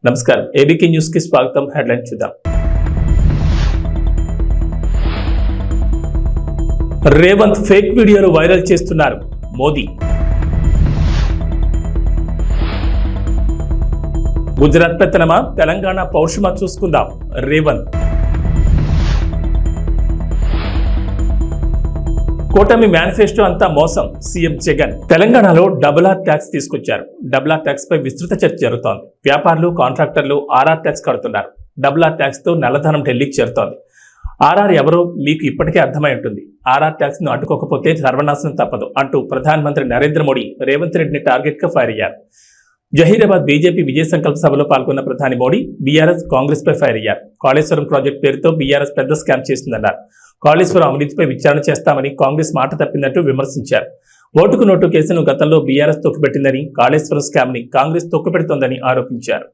నమస్కారం, ABK news కి స్వాగతం. హెడ్లైన్ చూద్దాం. రేవంత్ ఫేక్ వీడియోలు వైరల్ చేస్తున్నారు మోదీ. గుజరాత్ పెత్తనమా, తెలంగాణ పౌరుషమా చూసుకుందాం రేవంత్. కూటమి మేనిఫెస్టో అంతా మోసం, సీఎం జగన్. తెలంగాణలో డబుల్ ఆర్ ట్యాక్స్ తీసుకొచ్చారు. డబుల్ ఆర్ ట్యాక్స్ పై విస్తృత చర్చ జరుగుతోంది. వ్యాపారులు, కాంట్రాక్టర్లు ఆర్ఆర్ ట్యాక్స్ కడుతున్నారు. డబుల్ ఆర్ ట్యాక్స్ తో నల్లధనం ఢిల్లీకి చేరుతోంది. ఆర్ఆర్ ఎవరో మీకు ఇప్పటికే అర్థమై ఉంటుంది. ఆర్ఆర్ ట్యాక్స్ ను అడ్డుకోకపోతే సర్వనాశనం తప్పదు అంటూ ప్రధానమంత్రి నరేంద్ర మోడీ రేవంత్ రెడ్డిని టార్గెట్ గా ఫైర్ అయ్యారు. జహీరాబాద్ బీజేపీ విజయ సంకల్ప సభలో పాల్గొన్న ప్రధాని మోడీ బీఆర్ఎస్, కాంగ్రెస్ పై ఫైర్ అయ్యారు. కాళేశ్వరం ప్రాజెక్టు పేరుతో బీఆర్ఎస్ పెద్ద స్కామ్ చేస్తుందన్నారు. కాళేశ్వరం అవినీతిపై విచారణ చేస్తామని కాంగ్రెస్ మాట తప్పిందంటూ విమర్శించారు. ఓటుకు నోటు కేసును గతంలో బీఆర్ఎస్ తొక్కిపెట్టిందని, కాళేశ్వరం స్కామ్ ని కాంగ్రెస్ తొక్కిపెడుతోందని ఆరోపించారు.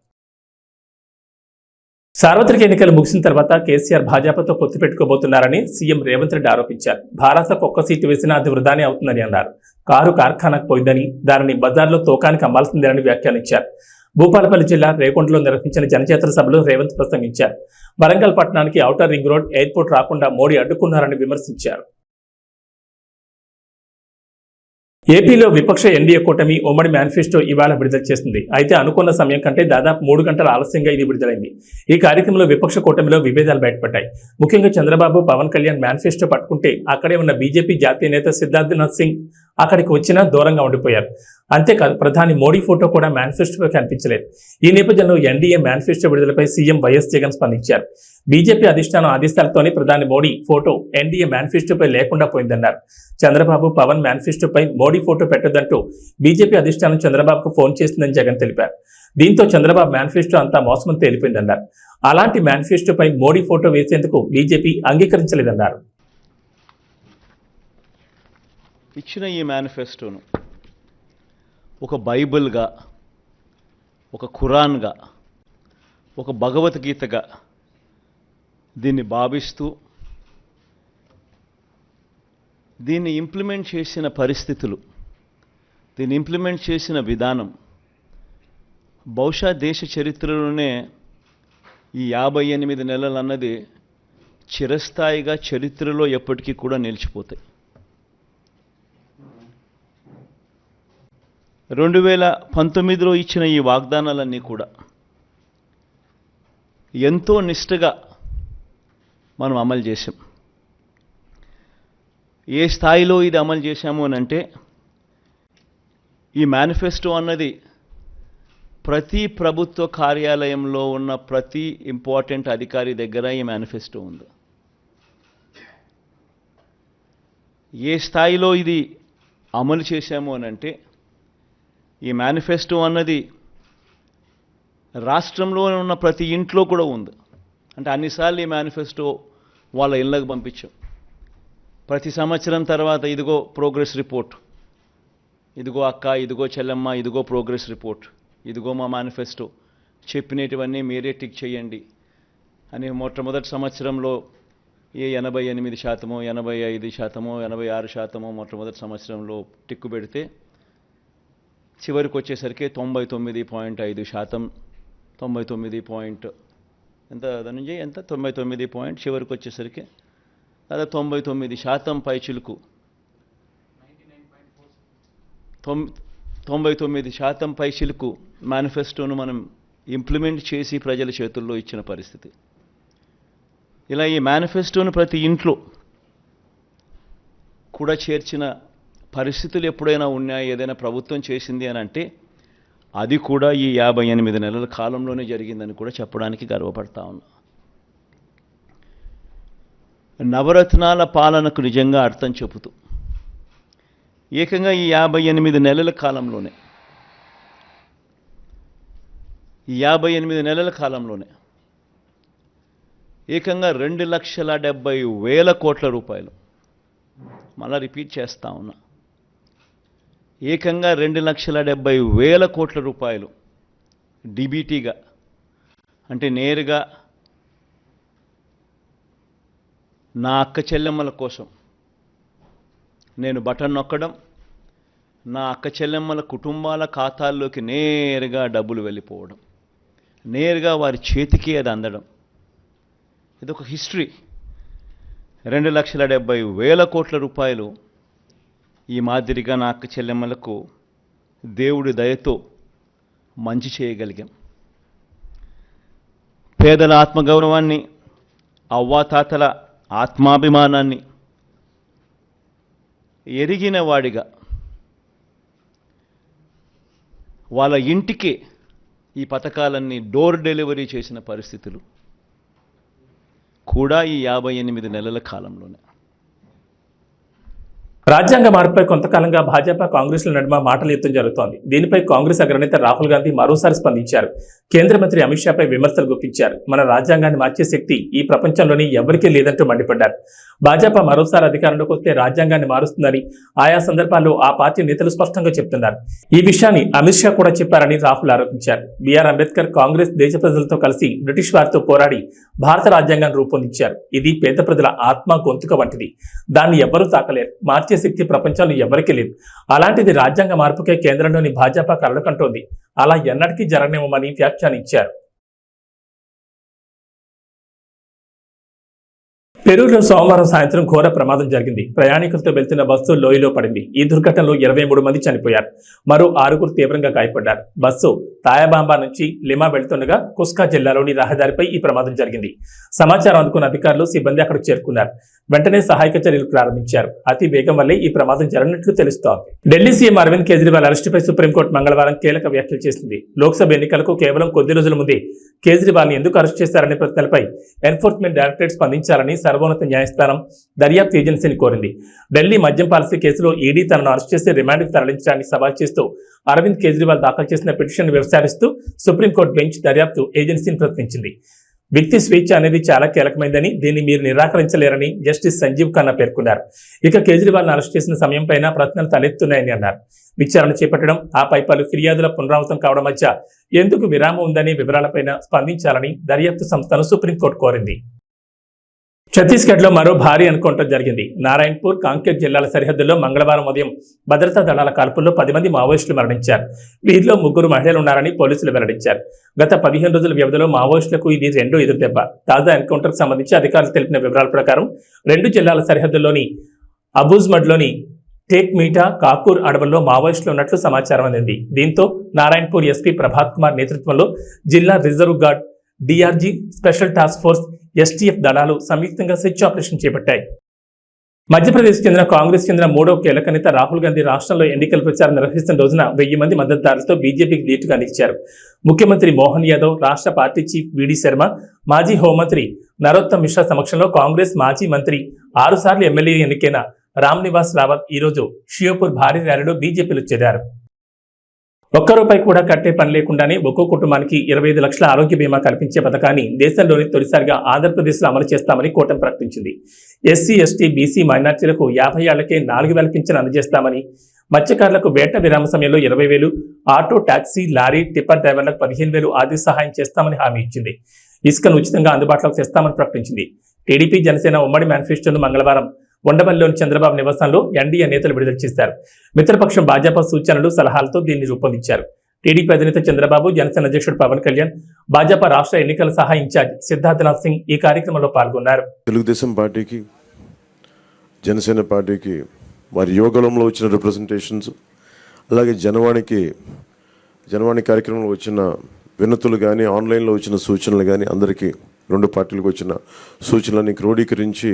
సార్వత్రిక ఎన్నికలు ముగిసిన తర్వాత కేసీఆర్ భాజపాతో పొత్తు పెట్టుకోబోతున్నారని సీఎం రేవంత్ రెడ్డి ఆరోపించారు. భారతకు ఒక్క సీటు వేసినా అది వృధానే అవుతుందని అన్నారు. కారు కార్ఖానాకు పోయిందని, దానిని బజార్లో తోకానికి అమ్మాల్సిందేనని వ్యాఖ్యానించారు. భూపాలపల్లి జిల్లా రేకొండలో నిర్వహించిన జనచేతన సభలో రేవంత్ ప్రసంగించారు. వరంగల్ పట్టణానికి ఔటర్ రింగ్ రోడ్, ఎయిర్పోర్ట్ రాకుండా మోడీ అడ్డుకున్నారని విమర్శించారు. ఏపీలో విపక్ష ఎన్డీఏ కూటమి ఉమ్మడి మేనిఫెస్టో ఇవాళ విడుదల చేసింది. అయితే అనుకున్న సమయం కంటే దాదాపు 3 గంటల ఆలస్యంగా ఇది విడుదలైంది. ఈ కార్యక్రమంలో విపక్ష కూటమిలో విభేదాలు బయటపడ్డాయి. ముఖ్యంగా చంద్రబాబు, పవన్ కళ్యాణ్ మేనిఫెస్టో పట్టుకుంటే అక్కడే ఉన్న బీజేపీ జాతీయ నేత సిద్ధార్థనాథ్ సింగ్ అక్కడికి వచ్చినా దూరంగా ఉండిపోయారు. అంతేకాదు, ప్రధాని మోడీ ఫోటో కూడా మేనిఫెస్టోపై కనిపించలేదు. ఈ నేపథ్యంలో ఎన్డీఏ మేనిఫెస్టో విడుదలపై సీఎం వైఎస్ జగన్ స్పందించారు. బీజేపీ అధిష్టానం ఆదేశాలతోనే ప్రధాని మోడీ ఫోటో ఎన్డీఏ మేనిఫెస్టోపై లేకుండా పోయిందన్నారు. చంద్రబాబు, పవన్ మేనిఫెస్టోపై మోడీ ఫోటో పెట్టొద్దంటూ బీజేపీ అధిష్టానం చంద్రబాబుకు ఫోన్ చేసిందని జగన్ తెలిపారు. దీంతో చంద్రబాబు మేనిఫెస్టో అంతా మోసమని తేలిపోయిందన్నారు. అలాంటి మేనిఫెస్టోపై మోడీ ఫోటో వేసేందుకు బీజేపీ అంగీకరించలేదన్నారు. ఇచ్చిన ఈ మేనిఫెస్టోను ఒక బైబిల్గా, ఒక ఖురాన్గా, ఒక భగవద్గీతగా దీన్ని భావిస్తూ దీన్ని ఇంప్లిమెంట్ చేసిన పరిస్థితులు, దీన్ని ఇంప్లిమెంట్ చేసిన విధానం బహుశా దేశ చరిత్రలోనే ఈ 58 నెలలు అన్నది చిరస్థాయిగా చరిత్రలో ఎప్పటికీ కూడా నిలిచిపోతాయి. 2019లో ఇచ్చిన ఈ వాగ్దానాలన్నీ కూడా ఎంతో నిష్ఠగా మనం అమలు చేశాం. ఏ స్థాయిలో ఇది అమలు చేశాము అని అంటే, ఈ మేనిఫెస్టో అన్నది ప్రతి ప్రభుత్వ కార్యాలయంలో ఉన్న ప్రతి ఇంపార్టెంట్ అధికారి దగ్గర ఈ మేనిఫెస్టో ఉంది. ఏ స్థాయిలో ఇది అమలు చేశాము అని అంటే, ఈ మేనిఫెస్టో అన్నది రాష్ట్రంలో ఉన్న ప్రతి ఇంట్లో కూడా ఉంది. అంటే అన్నిసార్లు ఈ మేనిఫెస్టో వాళ్ళ ఇళ్ళకు పంపించాం. ప్రతి సంవత్సరం తర్వాత ఇదిగో ప్రోగ్రెస్ రిపోర్ట్, ఇదిగో అక్క, ఇదిగో చెల్లెమ్మ, ఇదిగో ప్రోగ్రెస్ రిపోర్ట్, ఇదిగో మా మేనిఫెస్టో, చెప్పినటువన్నీ మీరే టిక్ చేయండి అని మొట్టమొదటి సంవత్సరంలో 88%, 85%, 86% మొట్టమొదటి సంవత్సరంలో టిక్కు పెడితే చివరికి వచ్చేసరికి 99.5%, 99 ఎంత ధనంజయ్ ఎంత 99 చివరికి వచ్చేసరికి అదే 99% పైచిలుకు 99% పైచిలుకు మేనిఫెస్టోను మనం ఇంప్లిమెంట్ చేసి ప్రజల చేతుల్లో ఇచ్చిన పరిస్థితి. ఇలా ఈ మేనిఫెస్టోను ప్రతి ఇంట్లో కూడా చేర్చిన పరిస్థితులు ఎప్పుడైనా ఉన్నాయా, ఏదైనా ప్రభుత్వం చేసింది అని అంటే అది కూడా ఈ 58 నెలల కాలంలోనే జరిగిందని కూడా చెప్పడానికి గర్వపడతా ఉన్నా. నవరత్నాల పాలనకు నిజంగా అర్థం చెబుతూ ఏకంగా ఈ 58 నెలల కాలంలోనే, ఈ 58 నెలల కాలంలోనే ఏకంగా 2,70,000 కోట్ల రూపాయలు, మళ్ళా రిపీట్ చేస్తా ఉన్నా, ఏకంగా 2,70,000 కోట్ల రూపాయలు డిబిటీగా, అంటే నేరుగా నా అక్క చెల్లెమ్మల కోసం నేను బటన్ నొక్కడం, నా అక్క చెల్లెమ్మల కుటుంబాల ఖాతాల్లోకి నేరుగా డబ్బులు వెళ్ళిపోవడం. నేరుగా వారి చేతికి అది అందడం, ఇదొక హిస్టరీ. 2,70,000 కోట్ల రూపాయలు ఈ మాదిరిగా నా అక్క చెల్లెమ్మలకు దేవుడి దయతో మంచి చేయగలిగాం. పేదల ఆత్మగౌరవాన్ని, అవ్వాతాతల ఆత్మాభిమానాన్ని ఎరిగిన వాడిగా వాళ్ళ ఇంటికి ఈ పథకాలన్నీ డోర్ డెలివరీ చేసిన పరిస్థితులు కూడా ఈ 58 నెలల కాలంలోనే. రాజ్యాంగ మార్పుపై కొంతకాలంగా భాజపా కాంగ్రెస్ల నడుమ మాటల యుద్ధం జరుగుతోంది. దీనిపై కాంగ్రెస్ అగ్రనేత రాహుల్ గాంధీ మరోసారి స్పందించారు. కేంద్ర మంత్రి అమిత్ షాపై విమర్శలు గుప్పించారు. మన రాజ్యాంగాన్ని మార్చే శక్తి ఈ ప్రపంచంలోని ఎవరికీ లేదంటూ మండిపడ్డారు. భాజపా మరోసారి అధికారంలోకి వస్తే రాజ్యాంగాన్ని మారుస్తుందని ఆయా సందర్భాల్లో ఆ పార్టీ నేతలు స్పష్టంగా చెప్తున్నారు. ఈ విషయాన్ని అమిత్ షా కూడా చెప్పారని రాహుల్ ఆరోపించారు. బిఆర్ అంబేద్కర్ కాంగ్రెస్ దేశ ప్రజలతో కలిసి బ్రిటిష్ వారితో పోరాడి భారత రాజ్యాంగాన్ని రూపొందించారు. ఇది పేద ప్రజల ఆత్మ గొంతుక వంటిది. దాన్ని ఎవ్వరూ తాకలేరు. మార్చే శక్తి ప్రపంచంలో ఎవరికీ లేదు. అలాంటిది రాజ్యాంగ మార్పుకే కేంద్రంలోని భాజపా కలలు కంటోంది. అలా ఎన్నటికీ జరగనివ్వమని వ్యాఖ్యానించారు. పెరూరులో సోమవారం సాయంత్రం ఘోర ప్రమాదం జరిగింది. ప్రయాణికులతో వెళ్తున్న బస్సు లోయలో పడింది. ఈ దుర్ఘటనలో 23 మంది చనిపోయారు. మరో 6 తీవ్రంగా గాయపడ్డారు. బస్సు తాయాబాంబా నుంచి లిమా వెళ్తుండగా కుస్కా జిల్లాలోని రహదారిపై ఈ ప్రమాదం జరిగింది. సమాచారం అందుకున్న అధికారులు, సిబ్బంది అక్కడికి చేరుకున్నారు. వెంటనే సహాయక చర్యలు ప్రారంభించారు. అతి వేగం వల్లే ఈ ప్రమాదం జరిగినట్లు తెలుస్తోంది. ఢిల్లీ సీఎం అరవింద్ కేజ్రీవాల్ అరెస్టుపై సుప్రీంకోర్టు మంగళవారం కీలక వ్యాఖ్యలు చేసింది. లోక్సభ ఎన్నికలకు కేవలం కొద్ది రోజుల ముందే కేజ్రీవాల్ని ఎందుకు అరెస్ట్ చేశారనే ప్రశ్నలపై ఎన్ఫోర్స్మెంట్ డైరెక్టరేట్ స్పందించాలని సర్వోన్నత న్యాయస్థానం దర్యాప్తు ఏజెన్సీని కోరింది. ఢిల్లీ మద్యం పాలసీ కేసులో ఈడీ తనను అరెస్ట్ చేసి రిమాండ్కు తరలించడాన్ని సవాల్ చేస్తూ అరవింద్ కేజ్రీవాల్ దాఖలు చేసిన పిటిషన్ను విచారిస్తూ సుప్రీంకోర్టు బెంచ్ దర్యాప్తు ఏజెన్సీని ప్రశ్నించింది. వ్యక్తి స్వేచ్ఛ అనేది చాలా కీలకమైందని, దీన్ని మీరు నిరాకరించలేరని జస్టిస్ సంజీవ్ ఖన్నా పేర్కొన్నారు. ఇక కేజ్రీవాల్ను అరెస్ట్ చేసిన సమయంపైన ప్రశ్నలు తలెత్తున్నాయని అన్నారు. విచారణ చేపట్టడం, ఆపై పలు ఫిర్యాదుల పునరావృతం కావడం మధ్య ఎందుకు విరామం ఉందనే వివరాలపైన స్పందించాలని దర్యాప్తు సంస్థను సుప్రీంకోర్టు కోరింది. ఛత్తీస్గఢ్లో మరో భారీ ఎన్కౌంటర్ జరిగింది. నారాయణపూర్, కాంకేర్ జిల్లాల సరిహద్దుల్లో మంగళవారం ఉదయం భద్రతా దళాల కాల్పుల్లో 10 మంది మావోయిస్టులు మరణించారు. వీరిలో 3 మహిళలు ఉన్నారని పోలీసులు వెల్లడించారు. గత 15 రోజుల వ్యవధిలో మావోయిస్టులకు ఇది రెండో ఎదురుదెబ్బ. తాజా ఎన్కౌంటర్కు సంబంధించి అధికారులు తెలిపిన వివరాల ప్రకారం 2 జిల్లాల సరిహద్దుల్లోని అబూజ్మడ్లోని టేక్ మీటా, కాకూర్ అడవుల్లో మావోయిస్టులు ఉన్నట్లు సమాచారం అందింది. దీంతో నారాయణపూర్ ఎస్పీ ప్రభాత్ కుమార్ నేతృత్వంలో జిల్లా reserve guard, DRG, special task force, STF దళాలు సంయుక్తంగా సెర్చ్ ఆపరేషన్ చేపట్టాయి. మధ్యప్రదేశ్ చెందిన కాంగ్రెస్ చెందిన 3వ కీలక నేత రాహుల్ గాంధీ రాష్ట్రంలో ఎన్నికల ప్రచారం నిర్వహిస్తున్న రోజున 1000 మంది మద్దతుదారులతో బీజేపీకి ధీటుగా నిలిచారు. ముఖ్యమంత్రి మోహన్ యాదవ్, రాష్ట్ర పార్టీ చీఫ్ విడి శర్మ, మాజీ హోంమంత్రి నరోత్తమ్ మిశ్రా సమక్షంలో కాంగ్రెస్ మాజీ మంత్రి 6 సార్లు ఎమ్మెల్యే ఎన్నికైన రామ్ నివాస్ రావత్ ఈరోజు షియోపూర్ భారీ ర్యాలీలో బీజేపీలో చేరారు. ₹1 కూడా కట్టే పని లేకుండానే ఒక్కో కుటుంబానికి 25 లక్షల ఆరోగ్య బీమా కల్పించే పథకాన్ని దేశంలోని తొలిసారిగా ఆంధ్రప్రదేశ్లో అమలు చేస్తామని కూటమి ప్రకటించింది. ఎస్సీ, ఎస్టీ, బీసీ మైనార్టీలకు 50 ఏళ్లకే 4,000 పింఛను అందజేస్తామని, మత్స్యకారులకు వేట విరామ సమయంలో 20,000, ఆటో, టాక్సీ, లారీ, టిప్పర్ డ్రైవర్లకు 15,000 ఆర్థిక సహాయం చేస్తామని హామీ ఇచ్చింది. ఇసుకను ఉచితంగా అందుబాటులోకి తెస్తామని ప్రకటించింది. టీడీపీ, జనసేన ఉమ్మడి మేనిఫెస్టోను మంగళవారం ఉండవల్లిలోని చంద్రబాబు నివాసంలో ఎన్డీఏ నేతలు విడుదల చేశారు. మిత్రపక్షం భాజపా సూచనలు, సలహాలతో దీన్ని రూపొందించారు. టీడీపీ అధినేత చంద్రబాబు, జనసేన అధ్యక్షుడు పవన్ కళ్యాణ్, భాజపా రాష్ట్ర ఎన్నికల సహాయ ఇన్ఛార్జ్ సిద్ధార్థనాథ్ సింగ్ ఈ కార్యక్రమంలో పాల్గొన్నారు. తెలుగుదేశం పార్టీకి, జనసేన పార్టీకి వారి యోగంలో వచ్చిన రిప్రజెంటేషన్స్, అలాగే జనవాణి కార్యక్రమంలో వచ్చిన వినతులు కానీ, ఆన్లైన్లో వచ్చిన సూచనలు కానీ, అందరికీ 2 పార్టీలకు వచ్చిన సూచనలన్నీ క్రోడీకరించి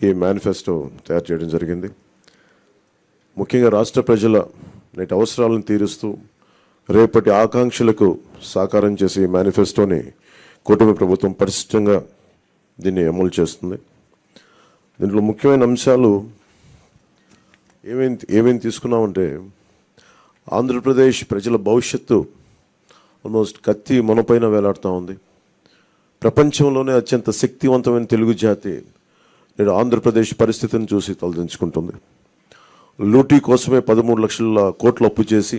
ఈ మేనిఫెస్టో తయారు చేయడం జరిగింది. ముఖ్యంగా రాష్ట్ర ప్రజల నేటి అవసరాలను తీరుస్తూ రేపటి ఆకాంక్షలకు సాకారం చేసే ఈ మేనిఫెస్టోని కూటమి ప్రభుత్వం పరిశుభ్రంగా దీన్ని అమలు చేస్తుంది. దీంట్లో ముఖ్యమైన అంశాలు ఏమేమి తీసుకున్నామంటే, ఆంధ్రప్రదేశ్ ప్రజల భవిష్యత్తు ఆల్మోస్ట్ కత్తి మనపైన వేలాడుతూ ఉంది. ప్రపంచంలోనే అత్యంత శక్తివంతమైన తెలుగు జాతి నేడు ఆంధ్రప్రదేశ్ పరిస్థితిని చూసి తలదించుకుంటుంది. లూటీ కోసమే 13 లక్షల కోట్లు అప్పు చేసి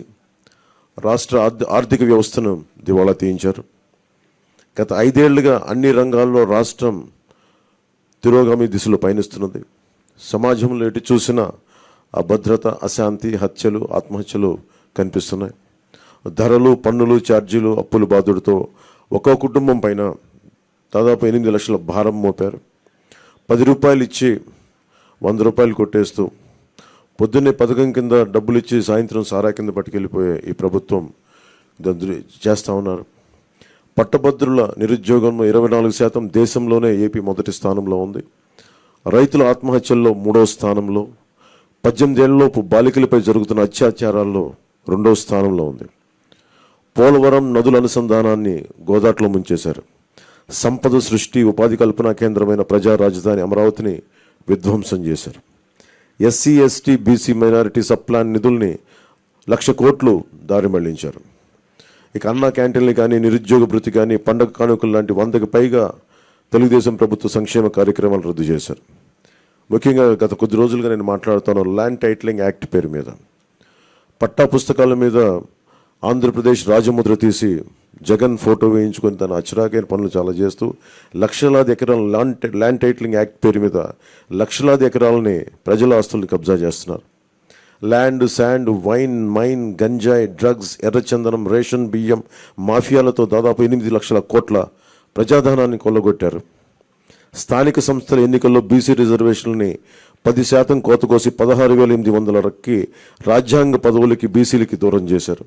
రాష్ట్ర ఆర్థిక వ్యవస్థను దివాళా తీయించారు. గత 5 ఏళ్లుగా అన్ని రంగాల్లో రాష్ట్రం తిరోగామి దిశలో పయనిస్తున్నది. సమాజంలో ఎటు చూసినా అభద్రత, అశాంతి, హత్యలు, ఆత్మహత్యలు కనిపిస్తున్నాయి. ధరలు, పన్నులు, ఛార్జీలు, అప్పుల బాధుడితో ఒక్కో కుటుంబం పైన దాదాపు 8 లక్షల భారం మోపారు. 10 రూపాయలు ఇచ్చి 100 రూపాయలు కొట్టేస్తూ పొద్దున్నే పథకం కింద డబ్బులు ఇచ్చి సాయంత్రం సారా కింద పట్టుకెళ్ళిపోయే ఈ ప్రభుత్వం చేస్తూ ఉన్నారు. పట్టభద్రుల నిరుద్యోగంలో 24% దేశంలోనే ఏపీ మొదటి స్థానంలో ఉంది. రైతుల ఆత్మహత్యల్లో 3వ స్థానంలో, 18 ఏళ్లలోపు బాలికలపై జరుగుతున్న అత్యాచారాల్లో 2వ స్థానంలో ఉంది. పోలవరం నదుల అనుసంధానాన్ని గోదాట్లో ముంచేశారు. సంపద సృష్టి, ఉపాధి కల్పనా కేంద్రమైన ప్రజా రాజధాని అమరావతిని విధ్వంసం చేశారు. SC, ST, BC, minority sub plan నిధుల్ని 1,00,000 కోట్లు దారి మళ్లించారు. ఇక అన్నా క్యాంటీన్లు కానీ, నిరుద్యోగ భృతి కానీ, పండగ కానుకలు లాంటి 100కి పైగా తెలుగుదేశం ప్రభుత్వ సంక్షేమ కార్యక్రమాలు రద్దు చేశారు. ముఖ్యంగా గత కొద్ది రోజులుగా నేను మాట్లాడుతాను ల్యాండ్ టైటిలింగ్ యాక్ట్ పేరు మీద. పట్టా పుస్తకాల మీద ఆంధ్రప్రదేశ్ రాజముద్ర తీసి జగన్ ఫోటో వేయించుకొని తన అచ్చరాకైన పనులు చాలా చేస్తూ లక్షలాది ఎకరాల ల్యాండ్ టైటిలింగ్ యాక్ట్ పేరు మీద లక్షలాది ఎకరాలని ప్రజల ఆస్తుల్ని కబ్జా చేస్తున్నారు. ల్యాండ్, శాండ్, వైన్, మైన్, గంజాయి, డ్రగ్స్, ఎర్రచందనం, రేషన్ బియ్యం మాఫియాలతో దాదాపు 8 లక్షల కోట్ల ప్రజాధనాన్ని కొల్లగొట్టారు. స్థానిక సంస్థల ఎన్నికల్లో బీసీ రిజర్వేషన్లని 10% కోత కోసి 16,800కి రాజ్యాంగ పదవులకి బీసీలకి దూరం చేశారు.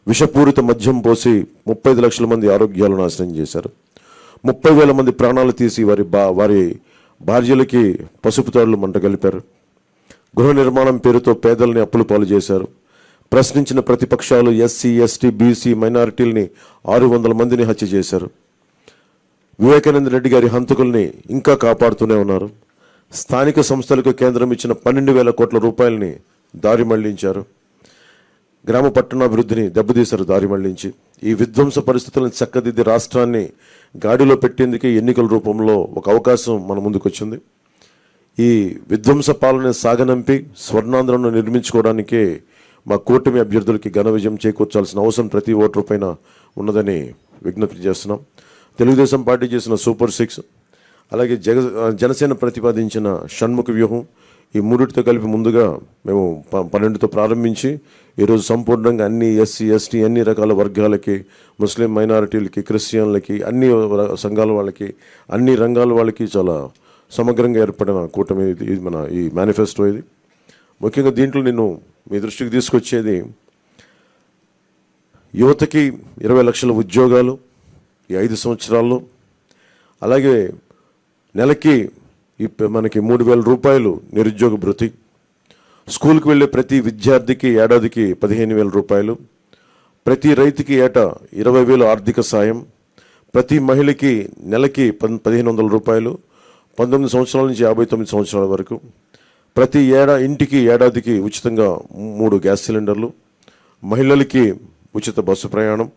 విషపూరిత మద్యం పోసి 35 లక్షల మంది ఆరోగ్యాలు నాశనం చేశారు. 30,000 మంది ప్రాణాలు తీసి వారి భార్యలకి పసుపు తాడులు మంటగలిపారు. గృహ నిర్మాణం పేరుతో పేదల్ని అప్పుల పాలు చేశారు. ప్రశ్నించిన ప్రతిపక్షాలు ఎస్సీ, ఎస్టీ, బీసీ, మైనారిటీలని 600 మందిని హత్య చేశారు. వివేకానంద రెడ్డి గారి హంతకుల్ని ఇంకా కాపాడుతూనే ఉన్నారు. స్థానిక సంస్థలకు కేంద్రం ఇచ్చిన 12,000 కోట్ల రూపాయలని దారి మళ్లించారు. గ్రామ పట్టణాభివృద్ధిని దెబ్బతీశారు దారి మళ్లించి. ఈ విధ్వంస పరిస్థితులను చక్కదిద్ది రాష్ట్రాన్ని గాడిలో పెట్టేందుకే ఎన్నికల రూపంలో ఒక అవకాశం మన ముందుకు వచ్చింది. ఈ విధ్వంస పాలన సాగనంపి స్వర్ణాంధ్రను నిర్మించుకోవడానికే మా కూటమి అభ్యర్థులకి ఘన విజయం చేకూర్చాల్సిన అవసరం ప్రతి ఓటరు పైన ఉన్నదని విజ్ఞప్తి చేస్తున్నాం. తెలుగుదేశం పార్టీ చేసిన సూపర్ 6, అలాగే జనసేన ప్రతిపాదించిన షణ్ముఖ వ్యూహం, ఈ మూడిటితో కలిపి ముందుగా మేము 12తో ప్రారంభించి ఈరోజు సంపూర్ణంగా అన్ని ఎస్సీ, ఎస్టీ, అన్ని రకాల వర్గాలకి, ముస్లిం మైనారిటీలకి, క్రిస్టియన్లకి, అన్ని సంఘాల వాళ్ళకి, అన్ని రంగాల వాళ్ళకి చాలా సమగ్రంగా ఏర్పడిన కూటమి ఇది మన ఈ మేనిఫెస్టో. ఇది ముఖ్యంగా దీంట్లో నేను మీ దృష్టికి తీసుకొచ్చేది యువతకి 20 లక్షల ఉద్యోగాలు ఈ 5 సంవత్సరాల్లో, అలాగే నెలకి మనకి 3,000 రూపాయలు నిరుద్యోగ భృతి, స్కూల్కి వెళ్ళే ప్రతి విద్యార్థికి ఏడాదికి 15,000 రూపాయలు, ప్రతి రైతుకి ఏటా 20,000 ఆర్థిక సాయం, ప్రతి మహిళకి నెలకి 1,500 రూపాయలు, 19 సంవత్సరాల నుంచి 59 సంవత్సరాల వరకు, ప్రతి ఇంటికి ఏడాదికి ఉచితంగా 3 గ్యాస్ సిలిండర్లు, మహిళలకి ఉచిత బస్సు ప్రయాణం,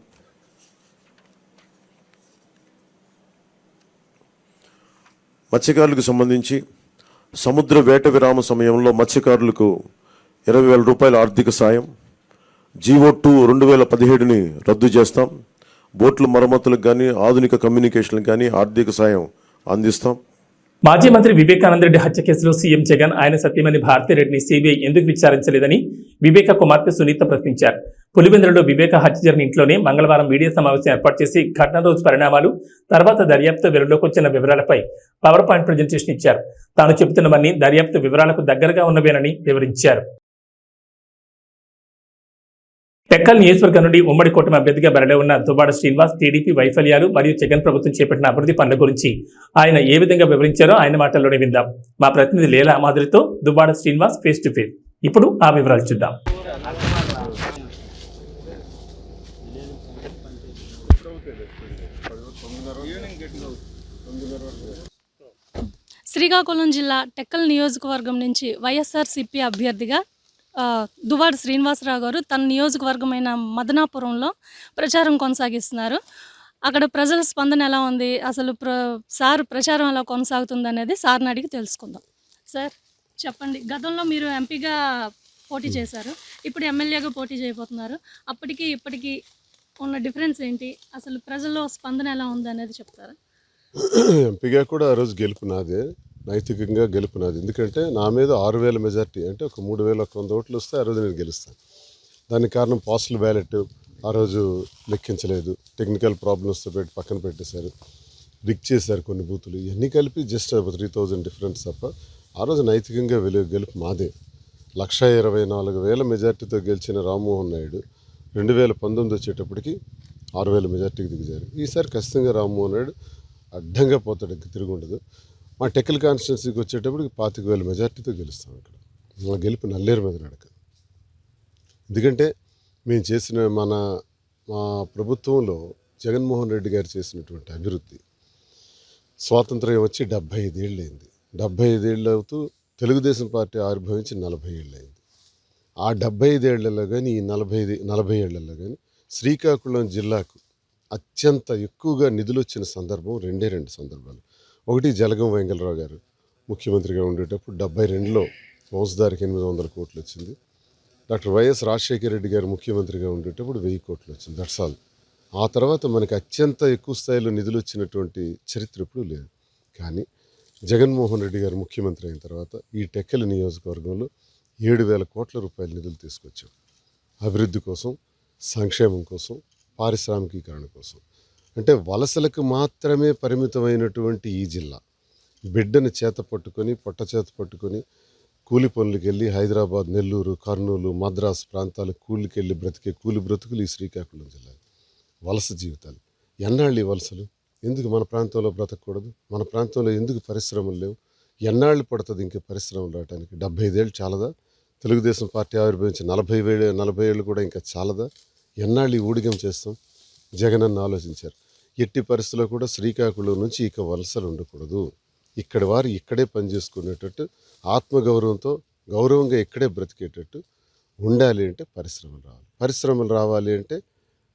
మత్స్యకారులకు సంబంధించి సముద్ర వేట విరామ సమయంలో మత్స్యకారులకు 20,000 రూపాయల ఆర్థిక సాయం, జీవో2 2017ని రద్దు చేస్తాం, బోట్ల మరమ్మతులకు కానీ ఆధునిక కమ్యూనికేషన్లకు కానీ ఆర్థిక సాయం అందిస్తాం. మాజీ మంత్రి వివేకానంద రెడ్డి హత్య కేసులో సీఎం జగన్ ఆయన సతీమణి భారతిరెడ్డిని సిబిఐ ఎందుకు విచారించలేదని వివేక కుమార్తె సునీత ప్రశ్నించారు. పులివెందులలో వివేక హత్య జరిగిన ఇంట్లోనే మంగళవారం మీడియా సమావేశం ఏర్పాటు చేసి ఘటన రోజు పరిణామాలు, తర్వాత దర్యాప్తు వెలుగులోకి వచ్చిన వివరాలపై పవర్ పాయింట్ ప్రజెంటేషన్ ఇచ్చారు. తాను చెబుతున్నవన్నీ దర్యాప్తు వివరాలకు దగ్గరగా ఉన్నవేనని వివరించారు. టెక్కల్ నియోజకవర్గం నుండి ఉమ్మడి కూటమి అభ్యర్థిగా బరిలో ఉన్న దువ్వాడ శ్రీనివాస్ టీడీపీ వైఫల్యాలు మరియు జగన్ ప్రభుత్వం చేపట్టిన అభివృద్ధి పనుల గురించి ఆయన ఏ విధంగా వివరించారో ఆయన మాటల్లోనే విందాం. మా ప్రతినిధి లీలా మాదిరితో Duvvada Srinivas face to face. ఇప్పుడు ఆ వివరాలు చూద్దాం. శ్రీకాకుళం జిల్లా టెక్కల్ నియోజకవర్గం నుంచి వైఎస్ఆర్సీపీ అభ్యర్థిగా దువ్వాడ శ్రీనివాసరావు గారు తన నియోజకవర్గమైన మదనాపురంలో ప్రచారం కొనసాగిస్తున్నారు. అక్కడ ప్రజల స్పందన ఎలా ఉంది, అసలు సార్ ప్రచారం ఎలా కొనసాగుతుంది అనేది సార్ని అడిగి తెలుసుకుందాం. సార్ చెప్పండి, గతంలో మీరు ఎంపీగా పోటీ చేశారు, ఇప్పుడు ఎమ్మెల్యేగా పోటీ చేయబోతున్నారు. అప్పటికి ఇప్పటికీ ఉన్న డిఫరెన్స్ ఏంటి, అసలు ప్రజల్లో స్పందన ఎలా ఉంది అనేది చెప్తారా? ఎంపీగా కూడా ఆ రోజు గెలుపునాదే, నైతికంగా గెలుపునాది. ఎందుకంటే నా మీద 6,000 మెజార్టీ, అంటే ఒక 3,100 ఓట్లు వస్తే ఆ రోజు నేను గెలుస్తాను. దానికి కారణం పోస్టల్ బ్యాలెట్, ఆ రోజు లెక్కించలేదు, టెక్నికల్ ప్రాబ్లమ్స్తో పెట్టి పక్కన పెట్టేశారు, రిక్ చేశారు కొన్ని బూతులు. ఇవన్నీ కలిపి జస్ట్ 3000 డిఫరెన్స్ తప్ప ఆ రోజు నైతికంగా గెలుపు మాదే. 1,24,000 మెజార్టీతో గెలిచిన రామ్మోహన్ నాయుడు 2019 వచ్చేటప్పటికి 6,000 మెజార్టీకి దిగజారు. ఈసారి ఖచ్చితంగా రామ్మోహన్ నాయుడు అడ్డంగా పోతాడు, తిరుగుండదు. మా టెక్కల్ కాన్స్టిట్యున్సీకి వచ్చేటప్పటికి 25,000 మెజార్టీతో గెలుస్తాం. ఇక్కడ మా గెలుపు నల్లేరు మీద నడక. ఎందుకంటే మేము చేసిన మా ప్రభుత్వంలో జగన్మోహన్ రెడ్డి గారు చేసినటువంటి అభివృద్ధి, స్వాతంత్ర్యం వచ్చి 75 ఏళ్ళు అయింది. 75 ఏళ్ళు అవుతూ తెలుగుదేశం పార్టీ ఆవిర్భవించి 40 ఏళ్ళు అయింది. ఆ 75 ఏళ్లలో కానీ ఈ 40 ఏళ్లలో కానీ శ్రీకాకుళం జిల్లాకు అత్యంత ఎక్కువగా నిధులు వచ్చిన సందర్భం రెండు సందర్భాలు. ఒకటి జలగం వెంగళరావు గారు ముఖ్యమంత్రిగా ఉండేటప్పుడు 72లో మోసదారికి 800 కోట్లు వచ్చింది. డాక్టర్ వైఎస్ రాజశేఖర రెడ్డి గారు ముఖ్యమంత్రిగా ఉండేటప్పుడు 1000 కోట్లు వచ్చింది. That's all. ఆ తర్వాత మనకి అత్యంత ఎక్కువ స్థాయిలో నిధులు వచ్చినటువంటి చరిత్ర ఎప్పుడూ లేదు. కానీ జగన్మోహన్ రెడ్డి గారు ముఖ్యమంత్రి అయిన తర్వాత ఈ టెక్కలి నియోజకవర్గంలో 7,000 కోట్ల రూపాయల నిధులు తీసుకొచ్చాం. అభివృద్ధి కోసం, సంక్షేమం కోసం, పారిశ్రామికీకరణ కోసం. అంటే వలసలకు మాత్రమే పరిమితమైనటువంటి ఈ జిల్లా బిడ్డను చేత పట్టుకొని, పొట్ట చేత పట్టుకొని కూలి పనులకు వెళ్ళి హైదరాబాద్, నెల్లూరు, కర్నూలు, మద్రాసు ప్రాంతాలు కూలికి వెళ్ళి బ్రతికే కూలి బ్రతుకులు ఈ శ్రీకాకుళం జిల్లా. వలస జీవితాలు. ఎన్నాళ్ళు ఈ వలసలు? ఎందుకు మన ప్రాంతంలో బ్రతకూడదు? మన ప్రాంతంలో ఎందుకు పరిశ్రమలు లేవు? ఎన్నాళ్ళు పడుతుంది ఇంక పరిశ్రమలు రావడానికి? 75 ఏళ్ళు చాలదా? తెలుగుదేశం పార్టీ ఆవిర్భవించి 40 ఏళ్ళు కూడా ఇంకా చాలదా? ఎన్నాళ్ళు ఈ ఊడిగం చేస్తాం? జగనన్న ఆలోచించారు. ఎట్టి పరిస్థితుల్లో కూడా శ్రీకాకుళం నుంచి ఇక వలసలు ఉండకూడదు. ఇక్కడి వారు ఇక్కడే పనిచేసుకునేటట్టు, ఆత్మగౌరవంతో గౌరవంగా ఇక్కడే బ్రతికేటట్టు ఉండాలి అంటే పరిశ్రమలు రావాలి. పరిశ్రమలు రావాలి అంటే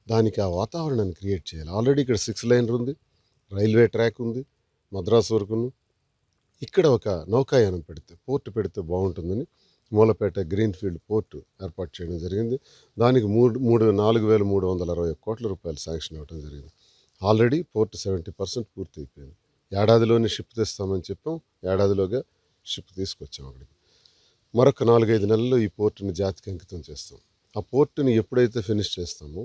దానికి ఆ వాతావరణాన్ని క్రియేట్ చేయాలి. ఆల్రెడీ ఇక్కడ 6 లైన్ ఉంది, రైల్వే ట్రాక్ ఉంది మద్రాసు వరకును. ఇక్కడ ఒక నౌకాయానం పోర్టు పెడితే బాగుంటుందని మూలపేట గ్రీన్ఫీల్డ్ పోర్టు ఏర్పాటు చేయడం జరిగింది. దానికి 4,361 కోట్ల రూపాయలు శాంక్షన్ అవ్వడం జరిగింది. ఆల్రెడీ పోర్టు 70% పూర్తి అయిపోయింది. ఏడాదిలోనే షిప్ తెస్తామని చెప్పాం, ఏడాదిలోగా షిప్ తీసుకొచ్చాం అక్కడికి. మరొక 4-5 నెలల్లో ఈ పోర్టుని జాతికి అంకితం చేస్తాం. ఆ పోర్టుని ఎప్పుడైతే ఫినిష్ చేస్తామో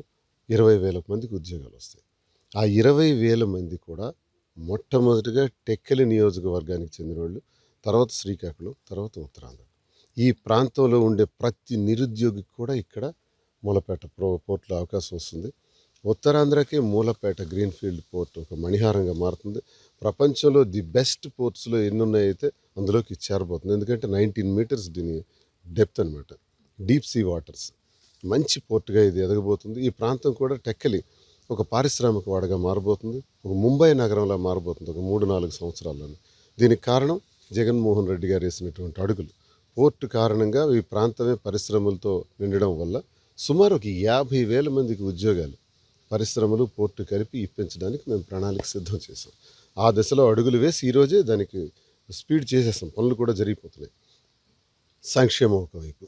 20,000 మందికి ఉద్యోగాలు వస్తాయి. ఆ 20,000 మంది కూడా మొట్టమొదటిగా టెక్కలి నియోజకవర్గానికి చెందిన వాళ్ళు, తర్వాత శ్రీకాకుళం, తర్వాత ఉత్తరాంధ్ర. ఈ ప్రాంతంలో ఉండే ప్రతి నిరుద్యోగికి కూడా ఇక్కడ మూలపేట పోర్టులో అవకాశం వస్తుంది. ఉత్తరాంధ్రకే మూలపేట గ్రీన్ఫీల్డ్ పోర్ట్ ఒక మణిహారంగా మారుతుంది. ప్రపంచంలో ది బెస్ట్ పోర్ట్స్లో ఎన్ని ఉన్నాయైతే అందులోకి చేరబోతుంది. ఎందుకంటే 19 మీటర్స్ దీని డెప్త్ అనమాట, డీప్ సీ వాటర్స్. మంచి పోర్టుగా ఇది ఎదగబోతుంది. ఈ ప్రాంతం కూడా టెక్కలి ఒక పారిశ్రామిక వాడగా మారబోతుంది, ఒక ముంబై నగరంలా మారబోతుంది ఒక 3-4 సంవత్సరాల్లోనే. దీనికి కారణం జగన్మోహన్ రెడ్డి గారు వేసినటువంటి అడుగులు. పోర్టు కారణంగా ఈ ప్రాంతమే పరిశ్రమలతో నిండడం వల్ల సుమారు ఒక 50,000 మందికి ఉద్యోగాలు పరిశ్రమలు, పోర్టు కలిపి ఇప్పించడానికి మేము ప్రణాళిక సిద్ధం చేసాం. ఆ దశలో అడుగులు వేసి ఈరోజే దానికి స్పీడ్ చేసేసాం. పనులు కూడా జరిగిపోతున్నాయి. సంక్షేమం ఒకవైపు,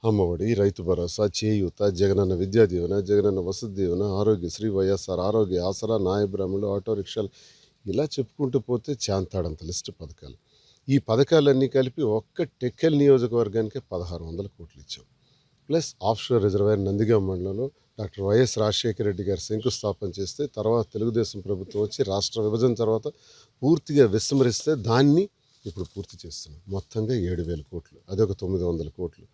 అమ్మఒడి, రైతు భరోసా, చేయూత, జగనన్న విద్యా దీవెన, జగనన్న వసతి దీవెన, ఆరోగ్యశ్రీ, వైఎస్ఆర్ ఆరోగ్య ఆసరా, నాయబ్రాహ్మణులు, ఆటో రిక్షాలు, ఇలా చెప్పుకుంటూ పోతే చాంతాడంత లిస్టు పథకాలు. ఈ పథకాలన్నీ కలిపి ఒక్క టెక్కల్ నియోజకవర్గానికే 1,600 కోట్లు ఇచ్చాం. ప్లస్ ఆఫ్షోర్ రిజర్వాయర్ నందిగామ మండలంలో డాక్టర్ వైఎస్ రాజశేఖర రెడ్డి గారు శంకుస్థాపన చేస్తే, తర్వాత తెలుగుదేశం ప్రభుత్వం వచ్చి రాష్ట్ర విభజన తర్వాత పూర్తిగా విస్మరిస్తే దాన్ని ఇప్పుడు పూర్తి చేస్తున్నాం. మొత్తంగా 7,000 కోట్లు, అదొక 900 కోట్లు.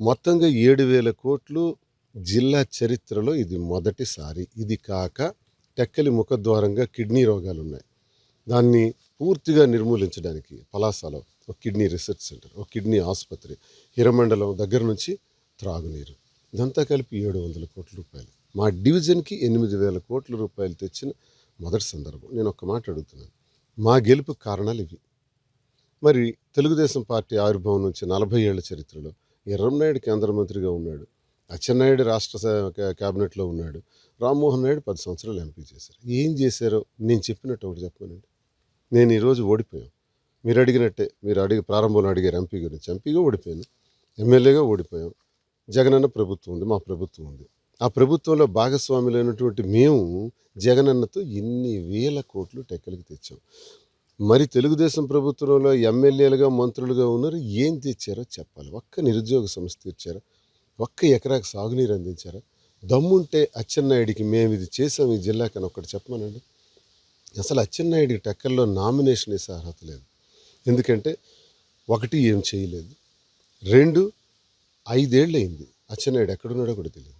మొత్తంగా 7,000 కోట్లు జిల్లా చరిత్రలో ఇది మొదటిసారి. ఇది కాక టెక్కలి ముఖద్వారంగా కిడ్నీ రోగాలు ఉన్నాయి. దాన్ని పూర్తిగా నిర్మూలించడానికి పలాసలో ఒక కిడ్నీ రీసెర్చ్ సెంటర్, ఒక కిడ్నీ ఆసుపత్రి, హిరమండలం దగ్గర నుంచి త్రాగునీరు, ఇదంతా కలిపి 700 కోట్ల రూపాయలు. మా డివిజన్కి 8,000 కోట్ల రూపాయలు తెచ్చిన మొదటి సందర్భం. నేను ఒక్క మాట అడుగుతున్నాను, మా గెలుపు కారణాలు ఇవి. మరి తెలుగుదేశం పార్టీ ఆవిర్భావం నుంచి 40 ఏళ్ల చరిత్రలో ఎర్రంనాయుడు కేంద్ర మంత్రిగా ఉన్నాడు, అచ్చెన్నాయుడు రాష్ట్ర క్యాబినెట్లో ఉన్నాడు, రామ్మోహన్ నాయుడు 10 సంవత్సరాలు ఎంపీ చేశారు. ఏం చేశారో నేను చెప్పినట్టు ఒకటి చెప్పానండి. నేను ఈరోజు ఓడిపోయాం. మీరు అడిగినట్టే, మీరు ప్రారంభంలో అడిగారు ఎంపీ గురించి. ఎంపీగా ఓడిపోయాను, ఎమ్మెల్యేగా ఓడిపోయాం. జగనన్న ప్రభుత్వం ఉంది, మా ప్రభుత్వం ఉంది. ఆ ప్రభుత్వంలో భాగస్వాములైనటువంటి మేము జగనన్నతో ఇన్ని వేల కోట్లు టెక్కలికి తెచ్చాం. మరి తెలుగుదేశం ప్రభుత్వంలో ఎమ్మెల్యేలుగా, మంత్రులుగా ఉన్నారు, ఏం తెచ్చారో చెప్పాలి. ఒక్క నిరుద్యోగ సమస్య తీర్చారా? ఒక్క ఎకరాకు సాగునీరు అందించారా? దమ్ముంటే అచ్చెన్నాయుడికి మేము ఇది చేసాం ఈ జిల్లాకని ఒకటి చెప్పమనండి. అసలు అచ్చెన్నాయుడికి టెక్కల్లో నామినేషన్ వేసే అర్హత లేదు. ఎందుకంటే ఒకటి ఏం చేయలేదు, 2 5 ఏళ్ళు అయింది అచ్చెన్నాయుడు ఎక్కడున్నాడో కూడా తెలియదు.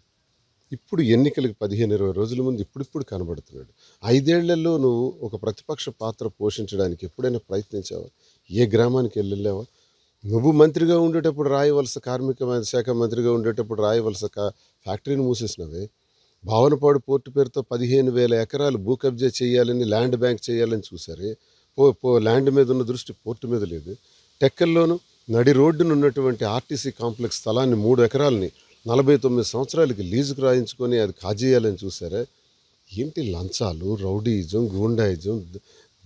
ఇప్పుడు ఎన్నికలకు 15-20 రోజుల ముందు ఇప్పుడు కనబడుతున్నాడు. 5 ఏళ్లలో నువ్వు ఒక ప్రతిపక్ష పాత్ర పోషించడానికి ఎప్పుడైనా ప్రయత్నించావా? ఏ గ్రామానికి వెళ్ళావా? నువ్వు మంత్రిగా ఉండేటప్పుడు రాయవలస కార్మిక శాఖ మంత్రిగా ఉండేటప్పుడు రాయవలస ఫ్యాక్టరీని మూసేసినవే. భావనపాడు పోర్టు పేరుతో 15,000 ఎకరాలు భూ కబ్జా చేయాలని, ల్యాండ్ బ్యాంక్ చేయాలని చూసారే. ల్యాండ్ మీద ఉన్న దృష్టి పోర్టు మీద లేదు. టెక్కల్లోనూ నడి రోడ్డును ఉన్నటువంటి ఆర్టీసీ కాంప్లెక్స్ స్థలాన్ని 3 ఎకరాలని 49 సంవత్సరాలకి లీజుకు రాయించుకొని అది కాజేయాలని చూసారా? ఏంటి లంచాలు, రౌడీయిజం, గూండాయిజం,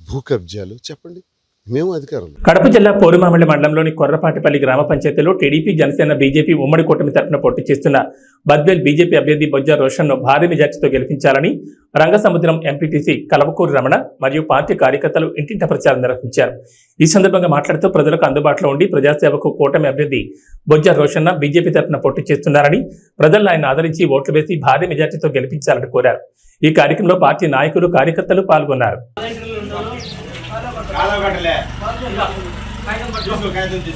భూ కబ్జాలు? చెప్పండి. మేము అధికారంలో. కడప జిల్లా పోరుమామిడి మండలంలోని కొర్రపాటిపల్లి గ్రామ పంచాయతీలో టీడీపీ, జనసేన, బీజేపీ ఉమ్మడి కూటమి తరఫున పోటీ చేస్తున్న బద్వేల్ బీజేపీ అభ్యర్థి బొజ్జ రోషన్ను భారీ మెజార్టీతో గెలిపించాలని రంగసముద్రం ఎంపీటీసీ కలవకూరి రమణ మరియు పార్టీ కార్యకర్తలు ఇంటింట ప్రచారం నిర్వహించారు. ఈ సందర్భంగా మాట్లాడుతూ ప్రజలకు అందుబాటులో ఉండి ప్రజాసేవకు కూటమి అభ్యర్థి బొజ్జ రోషన్న బీజేపీ తరఫున పోటీ చేస్తున్నారని, ప్రజలను ఆయన ఆదరించి ఓట్లు వేసి భారీ మెజార్టీతో గెలిపించాలని కోరారు. ఈ కార్యక్రమంలో పార్టీ నాయకులు, కార్యకర్తలు పాల్గొన్నారు.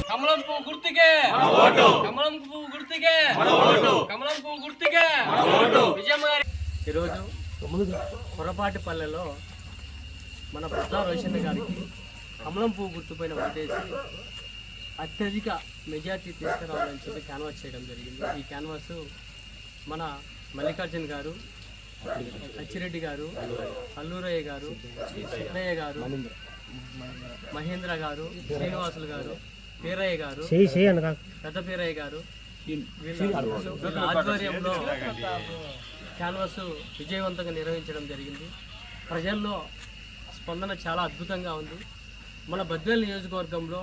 కమలం పువ్వు గుర్తుకే కమలం పువ్వు గుర్తుకే కమలం పువ్వు గుర్తుకే విజయమ్మ గారి. ఈరోజు కొరపాటిపల్లెలో మన బొజ్జ రోషన్న గారికి కమలం పువ్వు గుర్తుపైన ఓటేసి అత్యధిక మెజార్టీ తీసుకురావాలని చెప్పి క్యాన్వాస్ చేయడం జరిగింది. ఈ క్యాన్వాస్ మన మల్లికార్జున్ గారు, అచ్చిరెడ్డి గారు, అల్లూరయ్య గారు, సిద్ధయ్య గారు, మహేంద్ర గారు, శ్రీనివాసులు గారు, పీరయ్య గారు, పెద్ద పీరయ్య గారు వీళ్ళ ఆధ్వర్యంలో క్యాన్వాస్ విజయవంతంగా నిర్వహించడం జరిగింది. ప్రజల్లో స్పందన చాలా అద్భుతంగా ఉంది. మన బద్వేల్ నియోజకవర్గంలో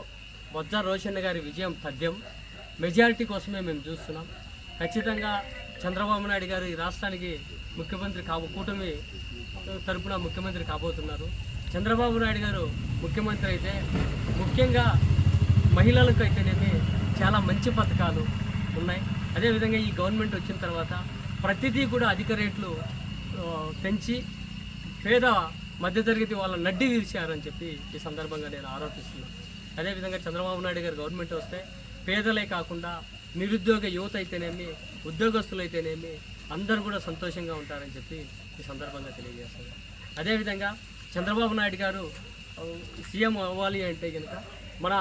బొజ్జ రోషన్న గారి విజయం తథ్యం. మెజారిటీ కోసమే మేము చూస్తున్నాం. ఖచ్చితంగా చంద్రబాబు నాయుడు గారు ఈ రాష్ట్రానికి ముఖ్యమంత్రి కూటమి తరపున ముఖ్యమంత్రి కాబోతున్నారు. చంద్రబాబు నాయుడు గారు ముఖ్యమంత్రి అయితే ముఖ్యంగా మహిళలకు అయితేనేమి చాలా మంచి పథకాలు ఉన్నాయి. అదేవిధంగా ఈ గవర్నమెంట్ వచ్చిన తర్వాత ప్రతిదీ కూడా అధిక రేట్లు పెంచి పేద మధ్యతరగతి వాళ్ళ నడ్డి విరిచారని చెప్పి ఈ సందర్భంగా నేను ఆరోపిస్తున్నాను. అదేవిధంగా చంద్రబాబు నాయుడు గారు గవర్నమెంట్ వస్తే పేదలే కాకుండా నిరుద్యోగ యువత అయితేనేమి, ఉద్యోగస్తులు అయితేనేమి అందరూ కూడా సంతోషంగా ఉంటారని చెప్పి ఈ సందర్భంగా తెలియజేస్తాను. అదేవిధంగా చంద్రబాబు నాయుడు గారు సీఎం అవ్వాలి అంటే కనుక మన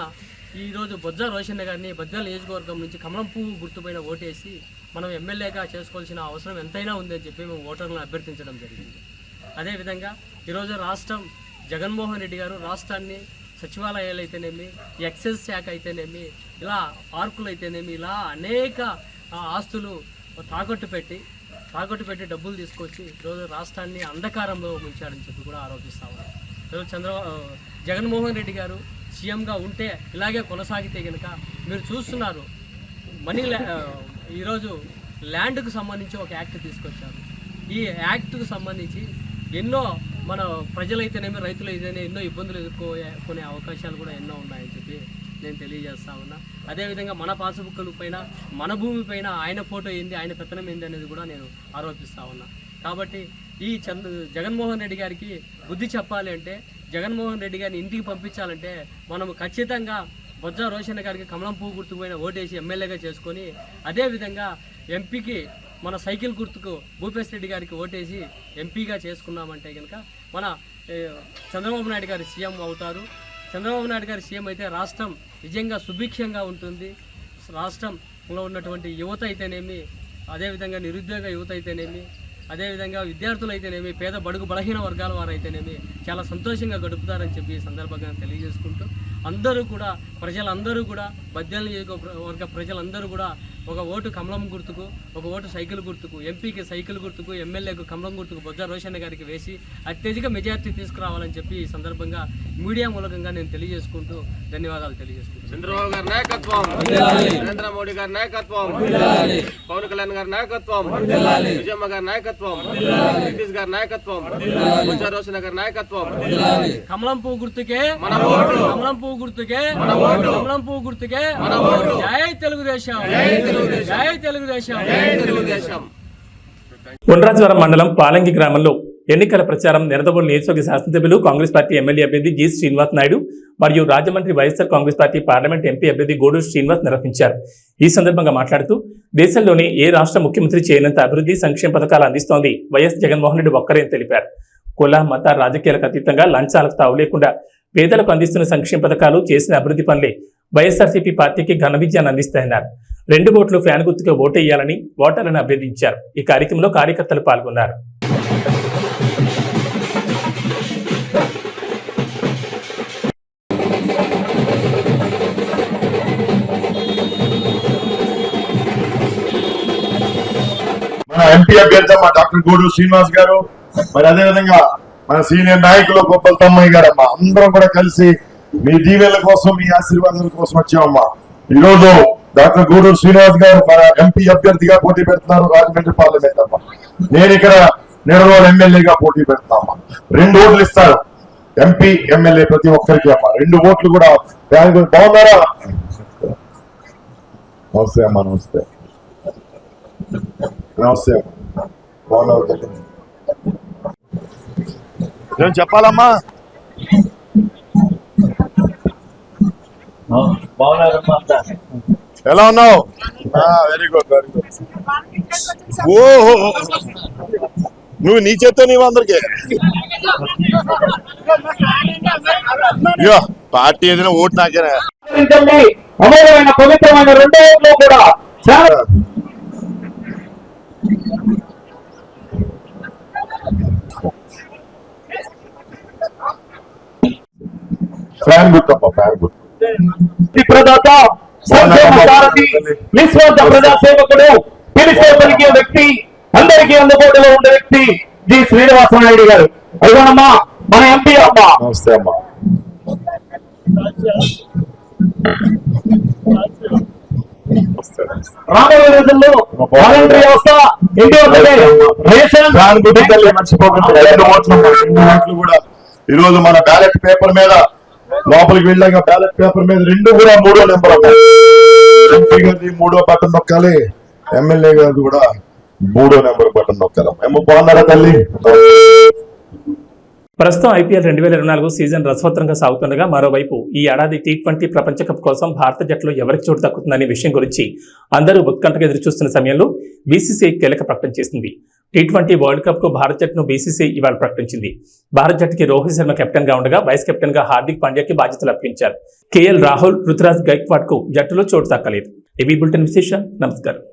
ఈరోజు బొజ్జ రోషన్న గారిని బద్వేల్ నియోజకవర్గం నుంచి కమలం పువ్వు గుర్తుపైన ఓటేసి మనం ఎమ్మెల్యేగా చేసుకోవాల్సిన అవసరం ఎంతైనా ఉందని చెప్పి మేము ఓటర్లను అభ్యర్థించడం జరిగింది. అదేవిధంగా ఈరోజు రాష్ట్రం జగన్మోహన్ రెడ్డి గారు రాష్ట్రాన్ని సచివాలయాలు అయితేనేమి, ఎక్సైజ్ శాఖ అయితేనేమి, ఇలా పార్కులు అయితేనేమి, ఇలా అనేక ఆస్తులు తాకట్టు పెట్టి డబ్బులు తీసుకొచ్చి ఈరోజు రాష్ట్రాన్ని అంధకారంలో ముంచాడని చెప్పి కూడా ఆరోపిస్తా ఉన్నారు. ఈరోజు జగన్మోహన్ రెడ్డి గారు సీఎంగా ఉంటే ఇలాగే కొనసాగితే కనుక మీరు చూస్తున్నారు ఈరోజు ల్యాండ్కు సంబంధించి ఒక యాక్ట్ తీసుకొచ్చారు. ఈ యాక్ట్కు సంబంధించి ఎన్నో మన ప్రజలైతేనేమి, రైతులైతేనే ఎన్నో ఇబ్బందులు ఎదుర్కొనే అవకాశాలు కూడా ఎన్నో ఉన్నాయని చెప్పి నేను తెలియజేస్తా ఉన్నా. అదేవిధంగా మన పాస్బుక్ల పైన, మన భూమి పైన ఆయన ఫోటో ఏంది, ఆయన పెత్తనం ఏంది అనేది కూడా నేను ఆరోపిస్తా ఉన్నా. కాబట్టి ఈ జగన్మోహన్ రెడ్డి గారికి బుద్ధి చెప్పాలి అంటే, జగన్మోహన్ రెడ్డి గారిని ఇంటికి పంపించాలంటే మనం ఖచ్చితంగా బొజ్జ రోషన్న గారికి కమలం పువ్వు గుర్తుపోయిన ఓటేసి ఎమ్మెల్యేగా చేసుకొని, అదేవిధంగా ఎంపీకి మన సైకిల్ గుర్తుకు భూపేశ్ రెడ్డి గారికి ఓటేసి ఎంపీగా చేసుకున్నామంటే కనుక మన చంద్రబాబు నాయుడు గారు సీఎం అవుతారు. చంద్రబాబు నాయుడు గారు సీఎం అయితే రాష్ట్రం నిజంగా సుభిక్షంగా ఉంటుంది. రాష్ట్రంలో ఉన్నటువంటి యువత అయితేనేమి, అదేవిధంగా నిరుద్యోగ యువత అయితేనేమి, అదేవిధంగా విద్యార్థులు అయితేనేమి, పేద బడుగు బలహీన వర్గాల వారు అయితేనేమి చాలా సంతోషంగా గడుపుతారని చెప్పి ఈ సందర్భంగా తెలియజేసుకుంటూ, అందరూ కూడా ప్రజలందరూ కూడా బద్వేల్ నియోజకవర్గ ప్రజలందరూ కూడా ఒక ఓటు కమలం గుర్తుకు, ఒక ఓటు సైకిల్ గుర్తుకు, ఎంపీకి సైకిల్ గుర్తుకు, ఎమ్మెల్యేకు కమలం గుర్తుకు బొజ్జ రోషన్న గారికి వేసి అత్యధిక మెజార్టీ తీసుకురావాలని చెప్పి ఈ సందర్భంగా మీడియా మూలకంగా నేను తెలియజేసుకుంటూ ధన్యవాదాలు తెలియజేసుకుంటాను. చంద్రబాబు గారి నాయకత్వం, నరేంద్ర మోడీ గారి నాయకత్వం, పవన్ కళ్యాణ్ గారి నాయకత్వం, విజయమ్మ గారి నాయకత్వం, నితీష్ గారి నాయకత్వం, బొజ్జ రోషన్న గారి నాయకత్వం. కమలం పువ్వు గుర్తుకే మన ఓటు, కమలం పువ్వు గుర్తుకే మన ఓటు, కమలం పువ్వు గుర్తుకే మన ఓటు. జై తెలుగుదేశం, జై తెలుగుదేశం, జై తెలుగుదేశం, జై తెలుగుదేశం. ఉండ్రాజవరం మండలం పాలంగి గ్రామంలో ఎన్నికల ప్రచారం నిడదవోలు నియోజకవర్గ శాసనసభ్యులు కాంగ్రెస్ పార్టీ ఎమ్మెల్యే అభ్యర్థి జి శ్రీనివాస్ నాయుడు మరియు Rajahmundry YSR Congress party parliament MP అభ్యర్థి గూడూరు శ్రీనివాస్ నిర్వహించారు. ఈ సందర్భంగా మాట్లాడుతూ దేశంలోనే ఏ రాష్ట్ర ముఖ్యమంత్రి చేయనంత అభివృద్ధి సంక్షేమ పథకాలు అందిస్తోంది వైఎస్ జగన్మోహన్ రెడ్డి ఒక్కరే అని తెలిపారు. కుల మత రాజకీయాలకు అతీతంగా లంచాలకు తావు లేకుండా పేదలకు అందిస్తున్న సంక్షేమ పథకాలు చేసిన అభివృద్ధి పనులే వైఎస్ఆర్సీపీ పార్టీకి ఘన విజయాన్ని అందిస్తాయన్నారు. 2 ఓట్లు ఫ్యాన్ గుర్తుగా ఓటేయాలని ఓటర్లను అభ్యర్థించారు. ఈ కార్యక్రమంలో కార్యకర్తలు పాల్గొన్నారు. మన ఎంపీ అభ్యర్థి మా డాక్టర్ గూడూరు శ్రీనివాస్ గారు, మరి అదేవిధంగా మన సీనియర్ నాయకులు గొప్పల తమ్మయ్య గారు, అమ్మా అందరం కూడా కలిసి మీ దీవెనల కోసం మీ ఆశీర్వాదాల కోసం వచ్చామమ్మా. ఈ రోజు డాక్టర్ గూడూరు శ్రీనివాస్ గారు మన ఎంపీ అభ్యర్థిగా పోటీ పెడుతున్నారు రాజమండ్రి పార్లమెంట్ అమ్మా. నేను ఇక్కడ నిడదవోలు ఎమ్మెల్యేగా పోటీ పెడుతున్నామా. 2 ఓట్లు ఇస్తారు ఎంపీ ఎమ్మెల్యే ప్రతి ఒక్కరికి అమ్మా. 2 ఓట్లు కూడా బాగున్నారా? నమస్తే అమ్మా. నమస్తే నమస్తే అమ్మా. బాగున్నారు? నేను చెప్పాలమ్మా. ఎలా ఉన్నావు? Very good very good. ఓహో, నువ్వు నీ చేత్తో నీవు అందరికి పార్టీ ఏదైనా ఓటు నాకేనా? అమూల్యమైన పవిత్రమైన 2 ఓట్లు కూడా ఫ్యాన్ గుర్తప్ప, ఫ్యాన్ గుర్తు. ప్రదాత, సంక్షేమ సారథి, నిస్వార్థ ప్రజాసేవకుడు, పిలిచే పలికే వ్యక్తి, అందరికీ అందుబాటులో ఉండే వ్యక్తి జి శ్రీనివాస నాయుడు గారు. అయ్యోనమ్మా మన ఎంపీ అమ్మా. నమస్తే అమ్మా. రాబోయే రోజుల్లో వాలంటరీ వ్యవస్థ మర్చిపోకుండా 2 ఓట్లు కూడా ఈ రోజు మన బ్యాలెట్ పేపర్ మీద లోపలికి వెళ్ళాక బ్యాలెట్ పేపర్ మీద 2 కూడా 3వ నెంబర్ అమ్మాయి. ఎంపీ గారి 3వ బటన్ నొక్కాలి, ఎమ్మెల్యే గారు కూడా 3వ నెంబర్ బటన్ నొక్కాలి. ఏమో బాగున్నారా తల్లి? ప్రస్తుతం ఐపీఎల్ 2024 సీజన్ రసవత్తరంగా సాగుతుండగా మరోవైపు ఈ ఏడాది T20 ప్రపంచ కప్ కోసం భారత జట్టులో ఎవరికి చోటు దక్కుతుందనే విషయం గురించి అందరూ ఉత్కంఠగా ఎదురుచూస్తున్న సమయంలో బీసీసీఐ కీలక ప్రకటన చేసింది. T20 వరల్డ్ కప్ కు భారత జట్టును బీసీసీఐ ఇవాళ ప్రకటించింది. భారత జట్టుకి రోహిత్ శర్మ కెప్టెన్ గా ఉండగా వైస్ కెప్టెన్ గా హార్దిక్ పాండ్యాకి బాధ్యతలు అప్పగించారు. కేఎల్ రాహుల్, రుతురాజ్ గైక్వాడ్ కు జట్టులో చోటు దక్కలేదు. ఏబీ బులెటిన్ విశేషం. నమస్కారం.